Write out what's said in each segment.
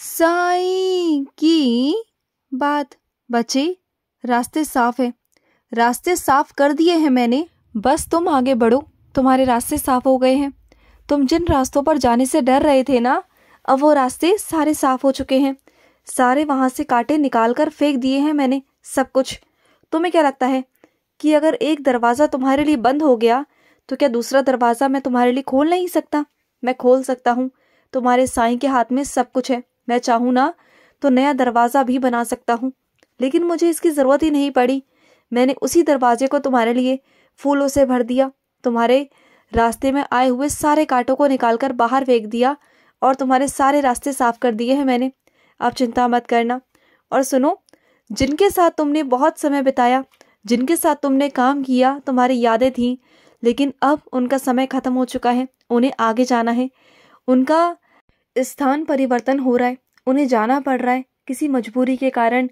साईं की बात। बच्चे, रास्ते साफ है, रास्ते साफ कर दिए हैं मैंने, बस तुम आगे बढ़ो। तुम्हारे रास्ते साफ हो गए हैं। तुम जिन रास्तों पर जाने से डर रहे थे ना, अब वो रास्ते सारे साफ हो चुके हैं। सारे वहां से कांटे निकाल कर फेंक दिए हैं मैंने, सब कुछ। तुम्हें क्या लगता है कि अगर एक दरवाज़ा तुम्हारे लिए बंद हो गया तो क्या दूसरा दरवाज़ा मैं तुम्हारे लिए खोल नहीं सकता? मैं खोल सकता हूँ। तुम्हारे साईं के हाथ में सब कुछ है। मैं चाहूँ ना तो नया दरवाज़ा भी बना सकता हूँ, लेकिन मुझे इसकी ज़रूरत ही नहीं पड़ी। मैंने उसी दरवाजे को तुम्हारे लिए फूलों से भर दिया, तुम्हारे रास्ते में आए हुए सारे कांटों को निकालकर बाहर फेंक दिया और तुम्हारे सारे रास्ते साफ कर दिए हैं मैंने। आप चिंता मत करना। और सुनो, जिनके साथ तुमने बहुत समय बिताया, जिनके साथ तुमने काम किया, तुम्हारी यादें थीं, लेकिन अब उनका समय खत्म हो चुका है। उन्हें आगे जाना है, उनका स्थान परिवर्तन हो रहा है, उन्हें जाना पड़ रहा है किसी मजबूरी के कारण,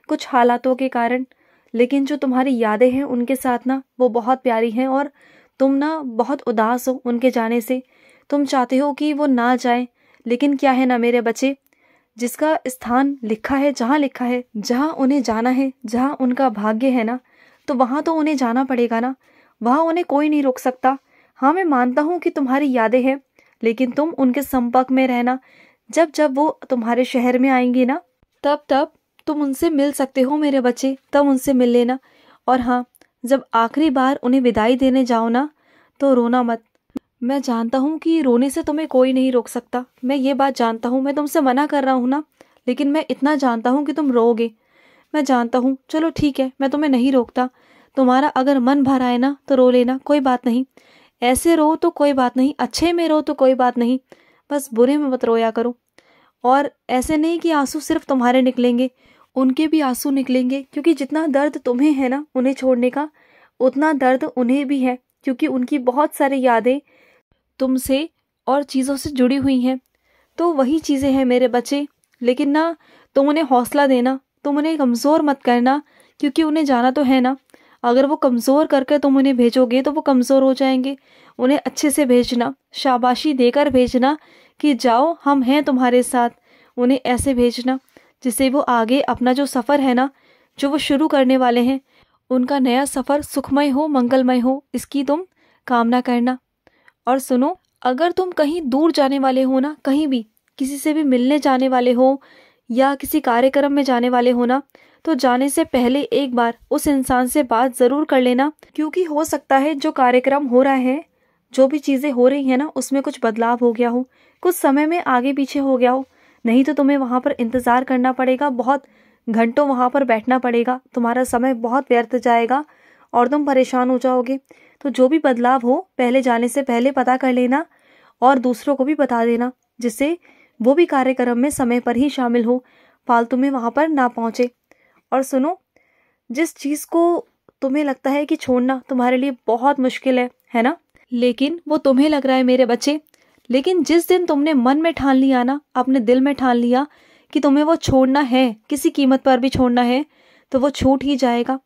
कुछ हालातों के कारण। लेकिन जो तुम्हारी यादें हैं उनके साथ ना, वो बहुत प्यारी हैं और तुम ना बहुत उदास हो उनके जाने से। तुम चाहते हो कि वो ना जाए, लेकिन क्या है ना मेरे बच्चे, जिसका स्थान लिखा है, जहाँ लिखा है, जहाँ उन्हें जाना है, जहाँ उनका भाग्य है ना, तो वहाँ तो उन्हें जाना पड़ेगा ना। वहाँ उन्हें कोई नहीं रोक सकता। हाँ, मैं मानता हूँ कि तुम्हारी यादें हैं, लेकिन तुम उनके संपर्क में रहना। जब जब वो तुम्हारे शहर में आएंगे ना, तब तब तुम उनसे मिल सकते हो मेरे बच्चे, तब उनसे मिल लेना। और हाँ, जब आखिरी बार उन्हें विदाई देने जाओ ना, तो रोना मत। मैं जानता हूँ कि रोने से तुम्हें कोई नहीं रोक सकता, मैं ये बात जानता हूँ। मैं तुमसे मना कर रहा हूँ ना, लेकिन मैं इतना जानता हूँ कि तुम रोओगे। मैं जानता हूँ। चलो ठीक है, मैं तुम्हें नहीं रोकता। तुम्हारा अगर मन भर आए ना तो रो लेना, कोई बात नहीं। ऐसे रो तो कोई बात नहीं, अच्छे में रो तो कोई बात नहीं, बस बुरे में मत रोया करो। और ऐसे नहीं कि आंसू सिर्फ तुम्हारे निकलेंगे, उनके भी आंसू निकलेंगे, क्योंकि जितना दर्द तुम्हें है ना उन्हें छोड़ने का, उतना दर्द उन्हें भी है, क्योंकि उनकी बहुत सारी यादें तुमसे और चीज़ों से जुड़ी हुई हैं। तो वही चीज़ें हैं मेरे बच्चे। लेकिन ना, तुम उन्हें हौसला देना, तुम उन्हें कमज़ोर मत करना, क्योंकि उन्हें जाना तो है ना। अगर वो कमज़ोर करके तुम उन्हें भेजोगे तो वो कमज़ोर हो जाएंगे। उन्हें अच्छे से भेजना, शाबाशी देकर भेजना कि जाओ, हम हैं तुम्हारे साथ। उन्हें ऐसे भेजना जिससे वो आगे अपना जो सफ़र है ना, जो वो शुरू करने वाले हैं, उनका नया सफ़र सुखमय हो, मंगलमय हो, इसकी तुम कामना करना। और सुनो, अगर तुम कहीं दूर जाने वाले हो ना, कहीं भी किसी से भी मिलने जाने वाले हो या किसी कार्यक्रम में जाने वाले हो ना, तो जाने से पहले एक बार उस इंसान से बात ज़रूर कर लेना, क्योंकि हो सकता है जो कार्यक्रम हो रहा है, जो भी चीज़ें हो रही हैं ना, उसमें कुछ बदलाव हो गया हो, कुछ समय में आगे पीछे हो गया हो। नहीं तो तुम्हें वहाँ पर इंतज़ार करना पड़ेगा, बहुत घंटों वहाँ पर बैठना पड़ेगा, तुम्हारा समय बहुत व्यर्थ जाएगा और तुम परेशान हो जाओगे। तो जो भी बदलाव हो, पहले जाने से पहले पता कर लेना और दूसरों को भी बता देना, जिससे वो भी कार्यक्रम में समय पर ही शामिल हो, फालतू में वहाँ पर ना पहुँचे। और सुनो, जिस चीज़ को तुम्हें लगता है कि छोड़ना तुम्हारे लिए बहुत मुश्किल है ना, लेकिन वो तुम्हें लग रहा है मेरे बच्चे, लेकिन जिस दिन तुमने मन में ठान लिया ना, अपने दिल में ठान लिया कि तुम्हें वो छोड़ना है, किसी कीमत पर भी छोड़ना है, तो वो छूट ही जाएगा।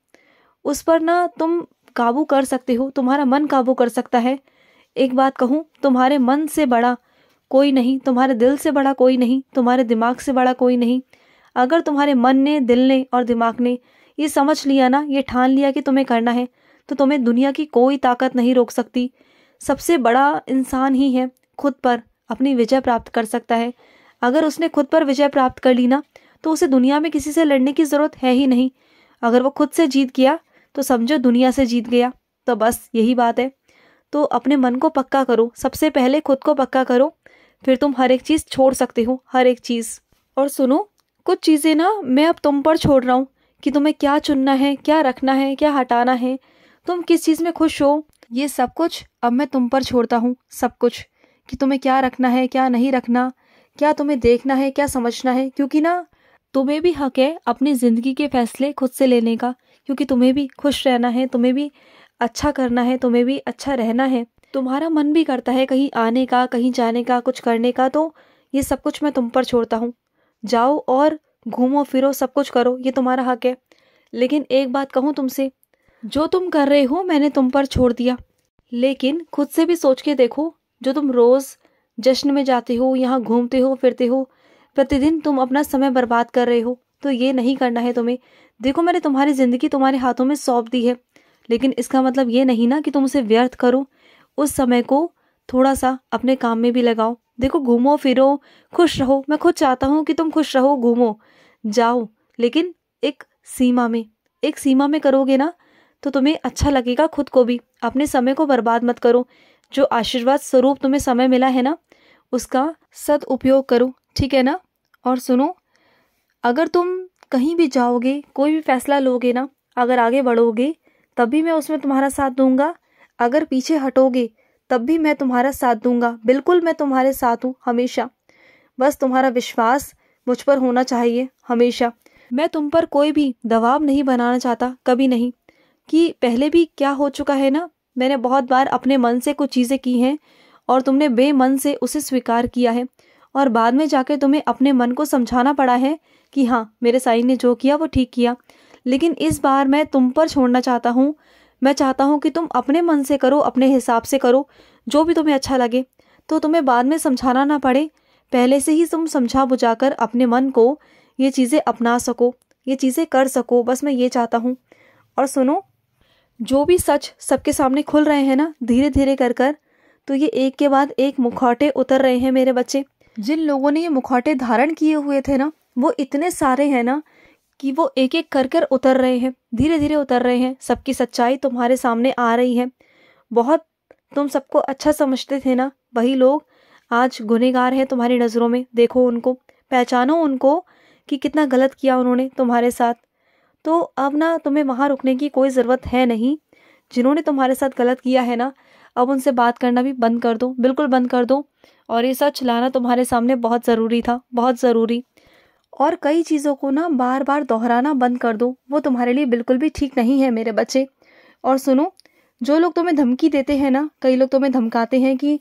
उस पर ना तुम काबू कर सकते हो, तुम्हारा मन काबू कर सकता है। एक बात कहूँ, तुम्हारे मन से बड़ा कोई नहीं, तुम्हारे दिल से बड़ा कोई नहीं, तुम्हारे दिमाग से बड़ा कोई नहीं। अगर तुम्हारे मन ने, दिल ने और दिमाग ने ये समझ लिया ना, ये ठान लिया कि तुम्हें करना है, तो तुम्हें दुनिया की कोई ताकत नहीं रोक सकती। सबसे बड़ा इंसान ही है खुद पर अपनी विजय प्राप्त कर सकता है। अगर उसने खुद पर विजय प्राप्त कर ली ना, तो उसे दुनिया में किसी से लड़ने की ज़रूरत है ही नहीं। अगर वो खुद से जीत गया तो समझो दुनिया से जीत गया। तो बस यही बात है। तो अपने मन को पक्का करो, सबसे पहले खुद को पक्का करो, फिर तुम हर एक चीज़ छोड़ सकते हो, हर एक चीज़। और सुनो, कुछ चीज़ें ना मैं अब तुम पर छोड़ रहा हूँ कि तुम्हें क्या चुनना है, क्या रखना है, क्या हटाना है, तुम किस चीज़ में खुश हो, ये सब कुछ अब मैं तुम पर छोड़ता हूँ। सब कुछ कि तुम्हें क्या रखना है, क्या नहीं रखना, क्या तुम्हें देखना है, क्या समझना है, क्योंकि ना तुम्हें भी हक है अपनी ज़िंदगी के फैसले खुद से लेने का, क्योंकि तुम्हें भी खुश रहना है, तुम्हें भी अच्छा करना है, तुम्हें भी अच्छा रहना है। तुम्हारा मन भी करता है कहीं आने का, कहीं जाने का, कुछ करने का, तो ये सब कुछ मैं तुम पर छोड़ता हूँ। जाओ और घूमो फिरो, सब कुछ करो, ये तुम्हारा हक है। लेकिन एक बात कहूँ तुमसे, जो तुम कर रहे हो मैंने तुम पर छोड़ दिया, लेकिन खुद से भी सोच के देखो, जो तुम रोज़ जश्न में जाते हो, यहाँ घूमते हो फिरते हो, प्रतिदिन तुम अपना समय बर्बाद कर रहे हो, तो ये नहीं करना है तुम्हें। देखो, मैंने तुम्हारी ज़िंदगी तुम्हारे हाथों में सौंप दी है, लेकिन इसका मतलब ये नहीं ना कि तुम उसे व्यर्थ करो। उस समय को थोड़ा सा अपने काम में भी लगाओ। देखो, घूमो फिरो, खुश रहो। मैं खुद चाहता हूँ कि तुम खुश रहो, घूमो जाओ, लेकिन एक सीमा में करोगे ना तो तुम्हें अच्छा लगेगा खुद को भी। अपने समय को बर्बाद मत करो। जो आशीर्वाद स्वरूप तुम्हें समय मिला है ना, उसका सदुपयोग करो, ठीक है ना। और सुनो, अगर तुम कहीं भी जाओगे, कोई भी फैसला लोगे ना, अगर आगे बढ़ोगे तब भी मैं उसमें तुम्हारा साथ दूंगा, अगर पीछे हटोगे तब भी मैं तुम्हारा साथ दूंगा। बिल्कुल मैं तुम्हारे साथ हूँ हमेशा। बस तुम्हारा विश्वास मुझ पर होना चाहिए हमेशा। मैं तुम पर कोई भी दबाव नहीं बनाना चाहता, कभी नहीं। कि पहले भी क्या हो चुका है ना, मैंने बहुत बार अपने मन से कुछ चीज़ें की हैं और तुमने बेमन से उसे स्वीकार किया है, और बाद में जाकर तुम्हें अपने मन को समझाना पड़ा है कि हाँ, मेरे साईं ने जो किया वो ठीक किया। लेकिन इस बार मैं तुम पर छोड़ना चाहता हूँ। मैं चाहता हूँ कि तुम अपने मन से करो, अपने हिसाब से करो, जो भी तुम्हें अच्छा लगे, तो तुम्हें बाद में समझाना ना पड़े। पहले से ही तुम समझा बुझाकर अपने मन को ये चीज़ें अपना सको, ये चीज़ें कर सको, बस मैं ये चाहता हूँ। और सुनो, जो भी सच सबके सामने खुल रहे हैं ना, धीरे धीरे कर कर, तो ये एक के बाद एक मुखौटे उतर रहे हैं मेरे बच्चे। जिन लोगों ने ये मुखौटे धारण किए हुए थे ना, वो इतने सारे हैं ना कि वो एक एक कर कर उतर रहे हैं, धीरे धीरे उतर रहे हैं। सबकी सच्चाई तुम्हारे सामने आ रही है। बहुत तुम सबको अच्छा समझते थे ना, वही लोग आज गुनहगार हैं तुम्हारी नज़रों में। देखो उनको, पहचानो उनको कि कितना गलत किया उन्होंने तुम्हारे साथ। तो अब ना तुम्हें वहाँ रुकने की कोई ज़रूरत है नहीं। जिन्होंने तुम्हारे साथ गलत किया है ना, अब उनसे बात करना भी बंद कर दो, बिल्कुल बंद कर दो। और ये सच लाना तुम्हारे सामने बहुत ज़रूरी था, बहुत ज़रूरी। और कई चीज़ों को ना बार बार दोहराना बंद कर दो, वो तुम्हारे लिए बिल्कुल भी ठीक नहीं है मेरे बच्चे। और सुनो, जो लोग तुम्हें धमकी देते हैं ना, कई लोग तुम्हें धमकाते हैं कि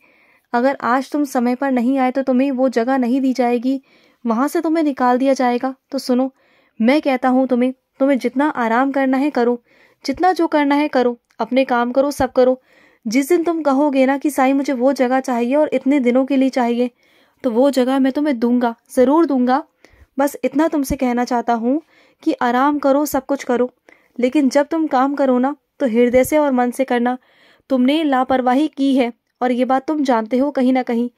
अगर आज तुम समय पर नहीं आए तो तुम्हें वो जगह नहीं दी जाएगी, वहाँ से तुम्हें निकाल दिया जाएगा। तो सुनो, मैं कहता हूँ तुम्हें जितना आराम करना है करो, जितना जो करना है करो, अपने काम करो, सब करो। जिस दिन तुम कहोगे ना कि साईं मुझे वो जगह चाहिए और इतने दिनों के लिए चाहिए, तो वो जगह मैं तुम्हें दूंगा, ज़रूर दूंगा। बस इतना तुमसे कहना चाहता हूँ कि आराम करो, सब कुछ करो, लेकिन जब तुम काम करो ना तो हृदय से और मन से करना। तुमने लापरवाही की है और ये बात तुम जानते हो कहीं ना कहीं,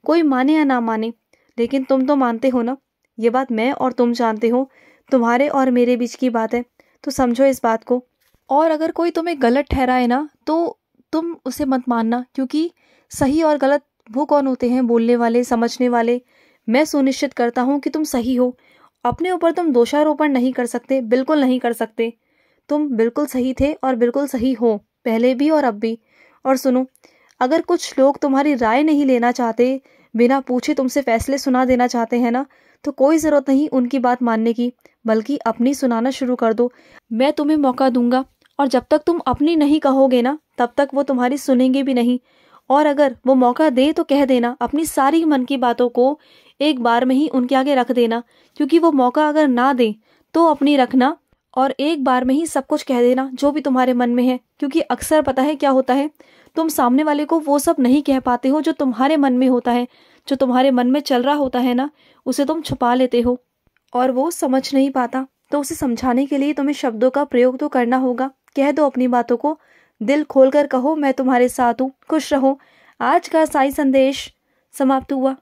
कोई माने या ना माने, लेकिन तुम तो मानते हो ना। ये बात मैं और तुम जानते हो, तुम्हारे और मेरे बीच की बात है, तो समझो इस बात को। और अगर कोई तुम्हें गलत ठहराए ना तो तुम उसे मत मानना, क्योंकि सही और गलत वो कौन होते हैं, बोलने वाले, समझने वाले। मैं सुनिश्चित करता हूँ कि तुम सही हो। अपने ऊपर तुम दोषारोपण नहीं कर सकते, बिल्कुल नहीं कर सकते। तुम बिल्कुल सही थे और बिल्कुल सही हो, पहले भी और अब भी। और सुनो, अगर कुछ लोग तुम्हारी राय नहीं लेना चाहते, बिना पूछे तुमसे फैसले सुना देना चाहते हैं ना, तो कोई ज़रूरत नहीं उनकी बात मानने की, बल्कि अपनी सुनाना शुरू कर दो। मैं तुम्हें मौका दूंगा, और जब तक तुम अपनी नहीं कहोगे ना, तब तक वो तुम्हारी सुनेंगे भी नहीं। और अगर वो मौका दे तो कह देना, अपनी सारी मन की बातों को एक बार में ही उनके आगे रख देना। क्योंकि वो मौका अगर ना दे तो अपनी रखना, और एक बार में ही सब कुछ कह देना जो भी तुम्हारे मन में है। क्योंकि अक्सर पता है क्या होता है, तुम सामने वाले को वो सब नहीं कह पाते हो जो तुम्हारे मन में होता है। जो तुम्हारे मन में चल रहा होता है ना, उसे तुम छुपा लेते हो, और वो समझ नहीं पाता। तो उसे समझाने के लिए तुम्हें शब्दों का प्रयोग तो करना होगा। कह दो अपनी बातों को, दिल खोलकर कहो, मैं तुम्हारे साथ हूँ, खुश रहो। आज का साई संदेश समाप्त हुआ।